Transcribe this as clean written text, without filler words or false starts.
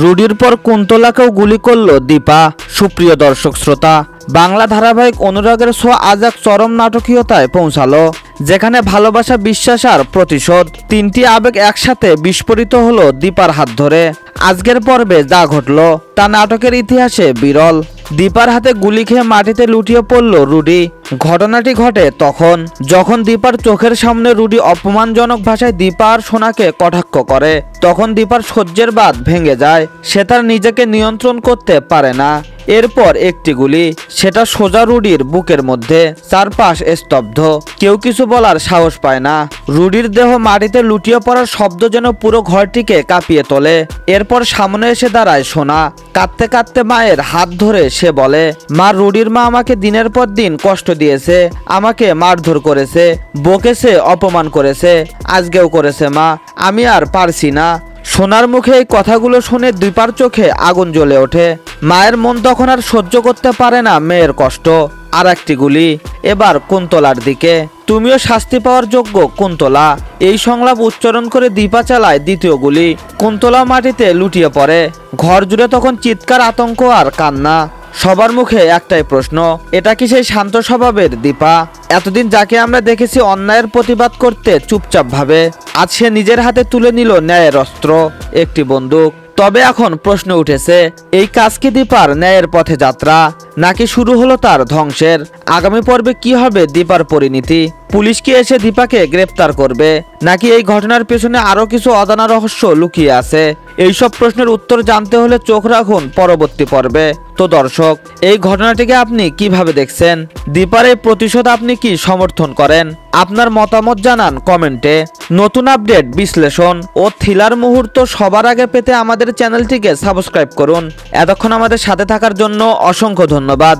রুডির পর কুন্তলাকেও গুলি করল দীপা। সুপ্রিয় দর্শক শ্রোতা, বাংলা ধারাবাহিক অনুরাগের ছোঁয়া আজ এক চরম নাটকীয়তায় পৌঁছালো, যেখানে ভালোবাসা, বিশ্বাস আর প্রতিশোধ তিনটি আবেগ একসাথে বিস্ফোরিত হলো দীপার হাত ধরে। আজকের পর্বে যা ঘটল তা নাটকের ইতিহাসে বিরল। দীপার হাতে গুলি খেয়ে মাটিতে লুটিয়ে পড়ল রুডি। ঘটনাটি ঘটে তখন যখন দীপার চোখের সামনে রুডি অপমানজনক ভাষায় দীপা আর সোনাকে কটাক্ষ করে। তখন দীপার সহ্যের বাঁধ ভেঙে যায়, সে তার নিজেকে নিয়ন্ত্রণ করতে পারে না। এরপর একটি গুলি, সেটা সোজা রুডির বুকের মধ্যে। চারপাশ স্তব্ধ, কেউ কিছু বলার সাহস পায় না। রুডির দেহ মাটিতে লুটিয়ে পড়ার শব্দ যেন পুরো ঘরটিকে কাঁপিয়ে তোলে। এরপর সামনে এসে দাঁড়ায় সোনা। কাঁদতে কাঁদতে মায়ের হাত ধরে সে বলে, মা, রুডির মা আমাকে দিনের পর দিন কষ্ট দিয়েছে, আমাকে মারধর করেছে, বকেছে, অপমান করেছে, আজকেও করেছে মা, আমি আর পারছি না। সোনার মুখে এই কথাগুলো শুনে দীপার চোখে আগুন জ্বলে ওঠে। মায়ের মন তখন আর সহ্য করতে পারে না মেয়ের কষ্ট। আর একটি গুলি, এবার কুন্তলার দিকে। তুমিও শাস্তি পাওয়ার যোগ্য কুন্তলা। এই সংলাপ উচ্চারণ করে দীপা চালায় দ্বিতীয় গুলি। কুন্তলা মাটিতে লুটিয়ে পড়ে। ঘর জুড়ে তখন চিৎকার, আতঙ্ক আর কান্না। সবার মুখে একটাই প্রশ্ন, এটা কি সেই শান্ত স্বভাবের দীপা? এতদিন যাকে আমরা দেখেছি অন্যায়ের প্রতিবাদ করতে চুপচাপ ভাবে, আজ সে নিজের হাতে তুলে নিল ন্যায়ের অস্ত্র, একটি বন্দুক। তবে এখন প্রশ্ন উঠেছে, এই কাজ কি দীপার ন্যায়ের পথে যাত্রা, নাকি শুরু হলো তার ধ্বংসের? আগামী পর্বে কি হবে দীপার পরিণতি? পুলিশ কি এসে দীপাকে গ্রেপ্তার করবে, নাকি এই ঘটনার পেছনে আরো কিছু অজানা রহস্য লুকিয়ে আছে? এইসব প্রশ্নের উত্তর জানতে হলে চোখ রাখুন পরবর্তী পর্বে। তো দর্শক, এই ঘটনাটিকে আপনি কিভাবে দেখছেন? দীপার এই প্রতিশোধ আপনি কি সমর্থন করেন? আপনার মতামত জানান কমেন্টে। নতুন আপডেট, বিশ্লেষণ ও থ্রিলার মুহূর্ত সবার আগে পেতে আমাদের চ্যানেলটিকে সাবস্ক্রাইব করুন। এতক্ষণ আমাদের সাথে থাকার জন্য অসংখ্য ধন্যবাদ।